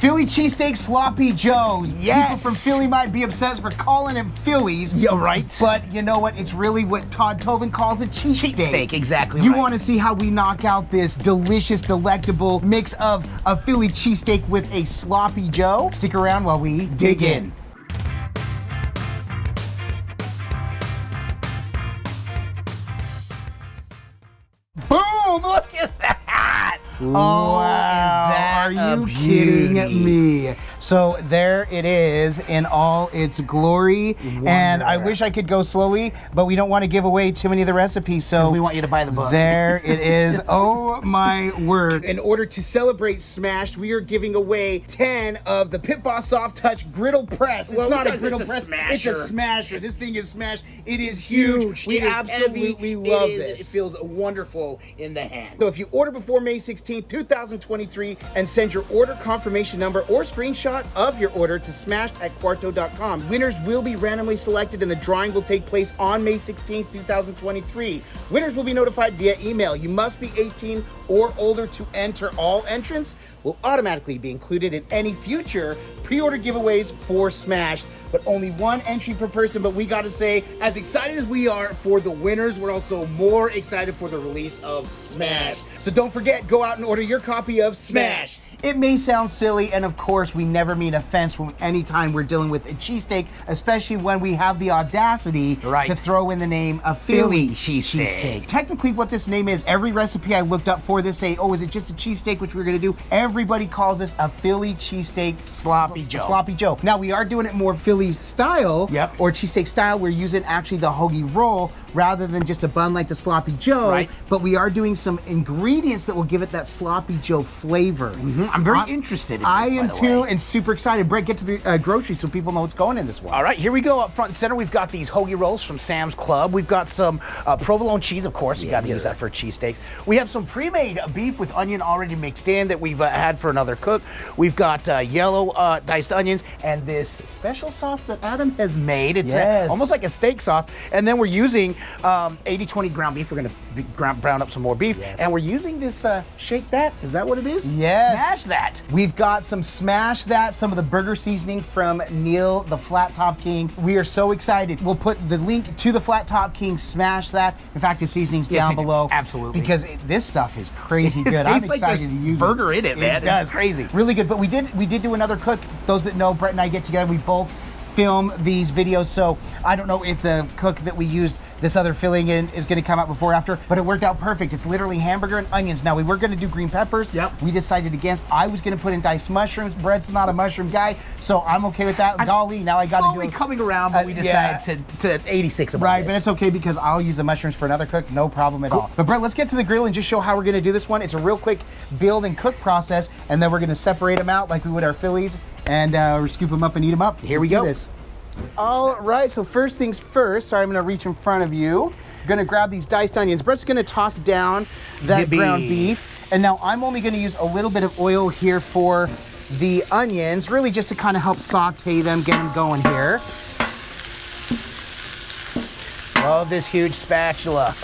Philly cheesesteak sloppy joes. Yes. People from Philly might be obsessed for calling them Phillies. Yeah, right. But you know what? It's really what Todd Tobin calls a cheesesteak. Cheesesteak, exactly. You right. want to see how we knock out this delicious, delectable mix of a Philly cheesesteak with a sloppy joe? Stick around while we dig in. Boom! Look at that! Oh, Wow, is that are a you kidding beauty? me? So there it is in all its glory. And I wish I could go slowly, but we don't want to give away too many of the recipes. So we want you to buy the book. There it is. Oh my word. In order to celebrate Smashed, we are giving away 10 of the Pit Boss Soft Touch Griddle Press. It's Well, not a because griddle it's a press, smasher. it's a smasher. This thing is smashed. It is huge. We It is absolutely heavy. love It is- this. It feels wonderful in the hand. So if you order before May 16th, 2023 and send your order confirmation number or screenshot of your order to smashed@quarto.com. Winners will be randomly selected and the drawing will take place on May 16th, 2023. Winners will be notified via email. You must be 18 or older to enter. All entrants will automatically be included in any future pre-order giveaways for Smashed, but only one entry per person. But we gotta say, as excited as we are for the winners, we're also more excited for the release of Smashed. So don't forget, go out and order your copy of Smashed. It may sound silly, and of course, we never mean offense when anytime we're dealing with a cheesesteak, especially when we have the audacity to throw in the name of Philly cheesesteak. Technically, what this name is, every recipe I looked up for this say, oh, is it just a cheesesteak, which we're gonna do? Everybody calls this a Philly cheesesteak sloppy joe. Sloppy Joe. Now, we are doing it more Philly style, or cheesesteak style. We're using actually the hoagie roll rather than just a bun like the sloppy joe. But we are doing some ingredients that will give it that sloppy joe flavor. I'm very interested in this, I am by the too, way. and super excited. Brett, get to the groceries so people know what's going in this one. All right, here we go. Up front and center, we've got these hoagie rolls from Sam's Club. We've got some provolone cheese, of course. You got to use that for cheesesteaks. We have some pre-made beef with onion already mixed in that we've had for another cook. We've got yellow diced onions and this special sauce that Adam has made. It's almost like a steak sauce. And then we're using 80-20 ground beef. We're going to brown up some more beef. And we're using this shake that. Is that what it is? Yes. Smash that. We've got some Smash That, some of the burger seasoning from Neil, the Flat Top King. We are so excited. We'll put the link to the Flat Top King Smash That. In fact, the seasoning's down below. Absolutely. Because this stuff is crazy good. I'm excited to use it. Burger in it, man. It does. It's crazy. Really good. But we did do another cook. Those that know, Brett and I get together. We both film these videos, so I don't know if the cook that we used this other filling in is going to come out before or after, but it worked out perfect. It's literally hamburger and onions. Now, we were going to do green peppers. We decided against. I was going to put in diced mushrooms. Brett's not a mushroom guy, so I'm okay with that. Golly, now I got to do slowly coming around, but we decided to 86 about this. But it's okay because I'll use the mushrooms for another cook, no problem at all. But Brett, let's get to the grill and just show how we're going to do this one. It's a real quick build and cook process, and then we're going to separate them out like we would our Phillies, and we'll scoop them up and eat them up. Here we go. This. All right, so first things first, sorry, I'm gonna reach in front of you. I'm gonna grab these diced onions. Brett's gonna toss down that ground beef. And now I'm only gonna use a little bit of oil here for the onions, really just to kind of help saute them, get them going here. Love this huge spatula.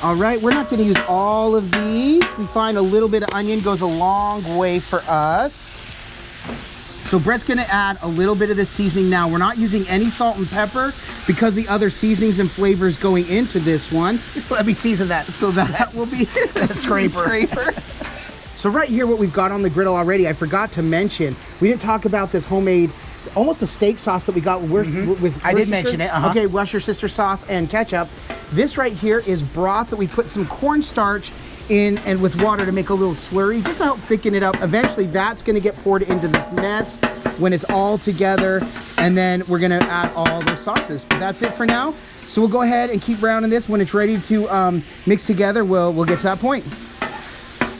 All right, we're not gonna use all of these. We find a little bit of onion goes a long way for us. So Brett's gonna add a little bit of this seasoning now. We're not using any salt and pepper because the other seasonings and flavors going into this one. Let me season that. So that will be the scraper. So right here, what we've got on the griddle already, I forgot to mention, we didn't talk about this homemade, almost a steak sauce that we got with I did mention it. Okay, Worcestershire sauce and ketchup. This right here is broth that we put some cornstarch in and with water to make a little slurry, just to help thicken it up. Eventually, that's gonna get poured into this mess when it's all together, and then we're gonna add all the sauces. But that's it for now. So we'll go ahead and keep rounding this. When it's ready to mix together, we'll get to that point.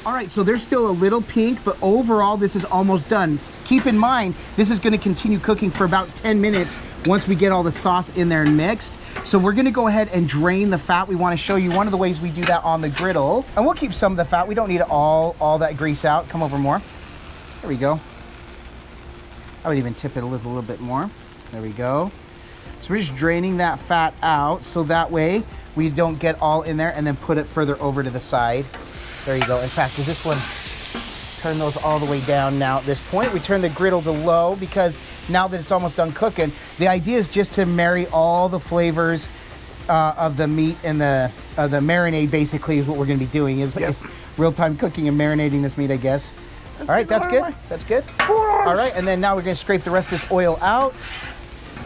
All right, so there's still a little pink, but overall, this is almost done. Keep in mind, this is gonna continue cooking for about 10 minutes once we get all the sauce in there and mixed. So we're gonna go ahead and drain the fat. We wanna show you one of the ways we do that on the griddle. And we'll keep some of the fat. We don't need all that grease out. Come over more. There we go. I would even tip it a little bit more. There we go. So we're just draining that fat out so that way we don't get all in there, and then put it further over to the side. There you go. In fact, because this one turn those all the way down now at this point. We turn the griddle to low because now that it's almost done cooking, the idea is just to marry all the flavors of the meat and the marinade. Basically is what we're going to be doing is real-time cooking and marinating this meat, I guess. All right, that's good. That's good. All right, and then now we're going to scrape the rest of this oil out.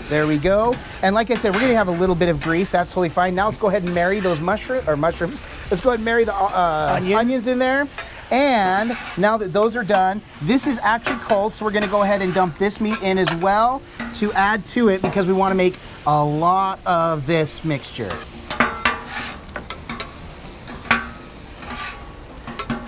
There we go. And like I said, we're going to have a little bit of grease. That's totally fine. Now let's go ahead and marry those mushrooms. Let's go ahead and marry the onions in there. And now that those are done, this is actually cold, so we're going to go ahead and dump this meat in as well to add to it because we want to make a lot of this mixture.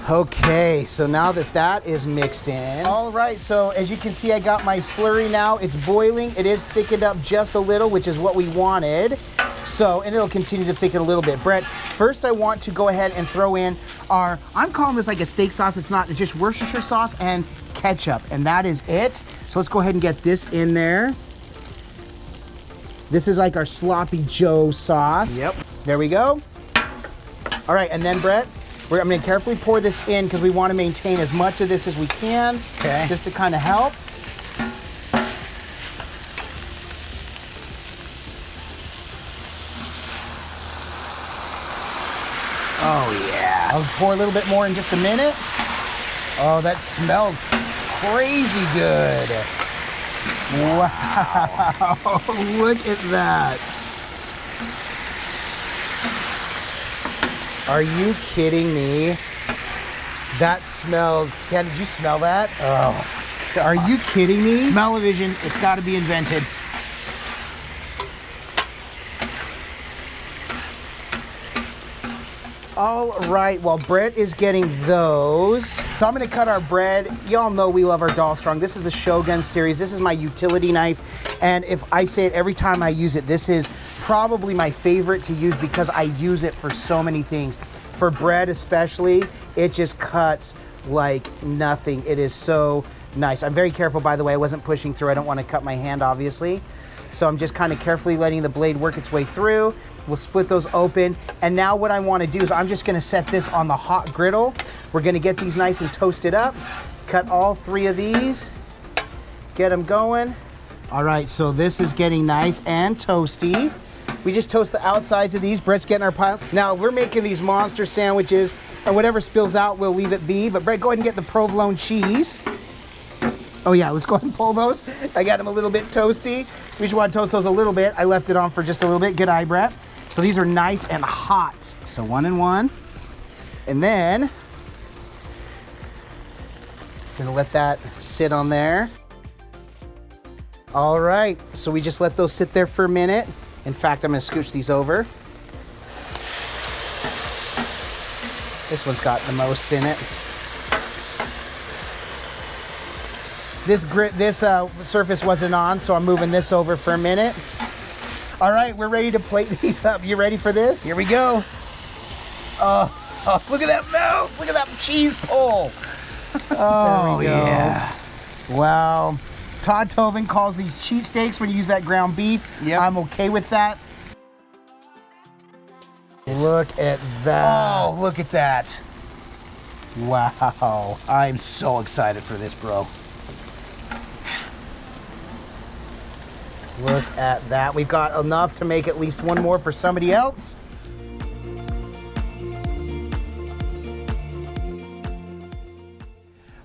Okay, so now that that is mixed in. All right, so as you can see, I got my slurry now. It's boiling. It is thickened up just a little, which is what we wanted. So, and it'll continue to thicken a little bit. Brett, first I want to go ahead and throw in our, I'm calling this like a steak sauce. It's not, it's just Worcestershire sauce and ketchup, and that is it. So let's go ahead and get this in there. This is like our Sloppy Joe sauce. Yep. There we go. All right, and then Brett, I'm going to carefully pour this in because we want to maintain as much of this as we can, just to kind of help. Oh yeah. I'll pour a little bit more in just a minute. Oh, that smells crazy good. Wow, look at that. Are you kidding me? That smells, Ken, did you smell that? Oh, are you kidding me? Smell-o-vision, it's got to be invented. All right, while Brett is getting those, so I'm gonna cut our bread. Y'all know we love our Dalstrong. This is the Shogun series. This is my utility knife. And if I say it every time I use it, this is probably my favorite to use because I use it for so many things. For bread especially, it just cuts like nothing. It is so nice. I'm very careful, by the way. I wasn't pushing through. I don't want to cut my hand, obviously. So I'm just kind of carefully letting the blade work its way through. We'll split those open. And now what I want to do is I'm just going to set this on the hot griddle. We're going to get these nice and toasted up. Cut all three of these. Get them going. All right, so this is getting nice and toasty. We just toast the outsides of these. Brett's getting our piles. Now we're making these monster sandwiches, or whatever spills out, we'll leave it be. But Brett, go ahead and get the provolone cheese. Oh yeah, let's go ahead and pull those. I got them a little bit toasty. We just want to toast those a little bit. I left it on for just a little bit. Good eye, Brett. So these are nice and hot. So 1 and 1. And then, gonna let that sit on there. All right, so we just let those sit there for a minute. In fact, I'm gonna scooch these over. This one's got the most in it. This surface wasn't on, so I'm moving this over for a minute. All right, we're ready to plate these up. You ready for this? Here we go. Oh, look at that mouth. Look at that cheese pull. Oh, yeah. Wow. Todd Tovin calls these cheat steaks when you use that ground beef. Yep. I'm okay with that. Look at that. Oh, look at that. Wow. I'm so excited for this, bro. Look at that. We've got enough to make at least one more for somebody else.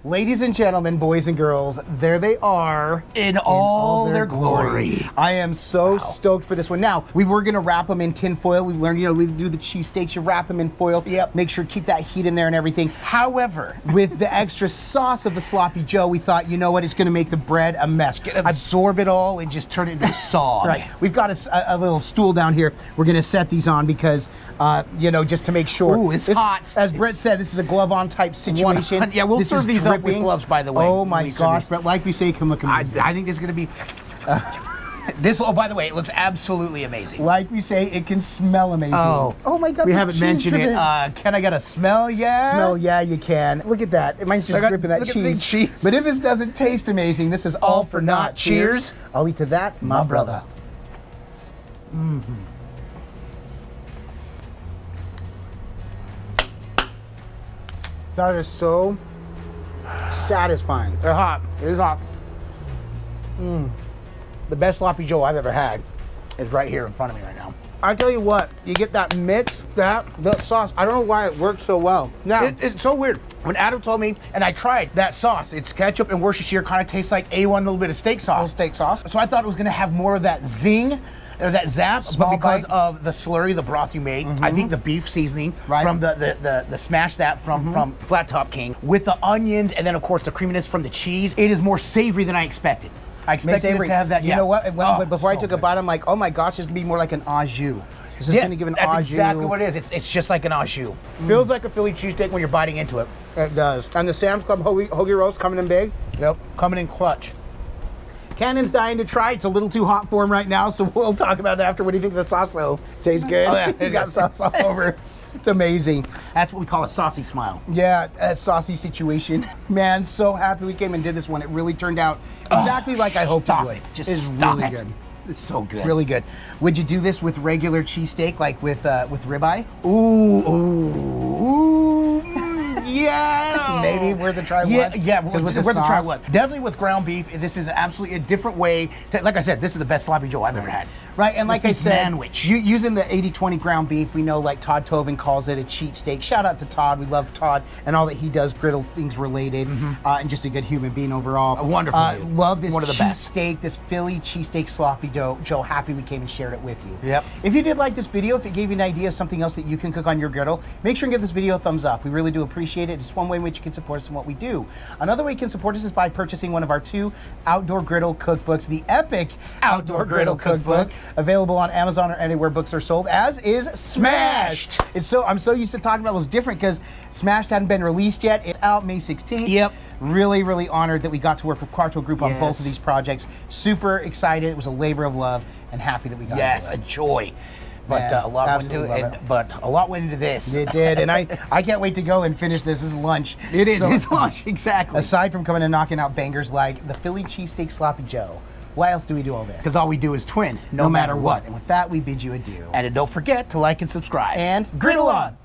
Ladies and gentlemen, boys and girls, there they are in all their glory. I am so stoked for this one. Now, we were gonna wrap them in tin foil. We learned, we do the cheesesteaks, you wrap them in foil. Yep. Make sure to keep that heat in there and everything. However, with the extra sauce of the Sloppy Joe, we thought, you know what, it's gonna make the bread a mess. Absorb it all and just turn it into a sog. Right. We've got a little stool down here. We're gonna set these on because, just to make sure. Ooh, it's hot. As Brett said, this is a glove-on type situation. Yeah, we'll serve these up with gloves, by the way. Oh my gosh, but like we say, can look amazing. I think this is going to be... This, oh, by the way, it looks absolutely amazing. Like we say, it can smell amazing. Oh my God, we haven't mentioned it. Can I get a smell? Yeah? Smell, yeah, you can. Look at that. Mine's just dripping that cheese. But if this doesn't taste amazing, this is all for naught. Cheers. I'll eat to that, my brother. Mm-hmm. That is so Satisfying. They're hot. It is hot. The best sloppy Joe I've ever had is right here in front of me right now. I tell you what, you get that mix, the sauce. I don't know why it works so well. Now, It's so weird. When Adam told me, and I tried that sauce, it's ketchup and Worcestershire, kind of tastes like A1, a little bit of steak sauce. little steak sauce. So I thought it was gonna have more of that zing, or that zap, Small but because bite. of the slurry, the broth you made, I think the beef seasoning from the smash that from Flat Top King, with the onions, and then of course the creaminess from the cheese, it is more savory than I expected. I expected it to have that. You know what? Before I so took good. a bite, I'm like, oh my gosh, this is gonna be more like an au jus. This is gonna give an au That's jus. exactly what it is. It's just like an au jus. Feels like a Philly cheesesteak when you're biting into it. It does. And the Sam's Club hoagie rolls coming in big. Yep, coming in clutch. Cannon's dying to try. It's a little too hot for him right now, so we'll talk about it after. What do you think of the sauce, though? Tastes good. Oh, yeah. He's got sauce all over. It's amazing. That's what we call a saucy smile. Yeah, a saucy situation. Man, so happy we came and did this one. It really turned out exactly like I hoped it would. Just It's stop really it. good. It's so good. Really good. Would you do this with regular cheesesteak, like with ribeye? Ooh, yeah. Maybe worth a try once? Yeah, 'Cause with the worth a try sauce? once. Definitely with ground beef. This is absolutely a different way. Like I said, this is the best sloppy Joe I've ever had. Right, and like I This said, sandwich. using the 80-20 ground beef, we know like Todd Tobin calls it a cheat steak. Shout out to Todd. We love Todd and all that he does, griddle things related, and just a good human being overall. A wonderful dude. Love this One of the best. steak, this Philly cheesesteak sloppy Joe. Happy we came and shared it with you. Yep. If you did like this video, if it gave you an idea of something else that you can cook on your griddle, make sure and give this video a thumbs up. We really do appreciate it. It's one way in which you can support us in what we do. Another way you can support us is by purchasing one of our 2 outdoor griddle cookbooks, the Epic Outdoor Griddle Cookbook, available on Amazon or anywhere books are sold, as is Smashed. I'm so used to talking about those different because Smashed hadn't been released yet. It's out May 16th. Yep. Really, really honored that we got to work with Quarto Group on both of these projects. Super excited. It was a labor of love and happy that we got to do a it. joy. But Man, a lot went absolutely into love it. it. But a lot went into this. It did, and I can't wait to go and finish this. This is lunch. It is. So, It's lunch, exactly. aside from coming and knocking out bangers like the Philly cheesesteak sloppy Joe, why else do we do all this? Because all we do is twin, No matter what. And with that, we bid you adieu. And don't forget to like and subscribe. And griddle on!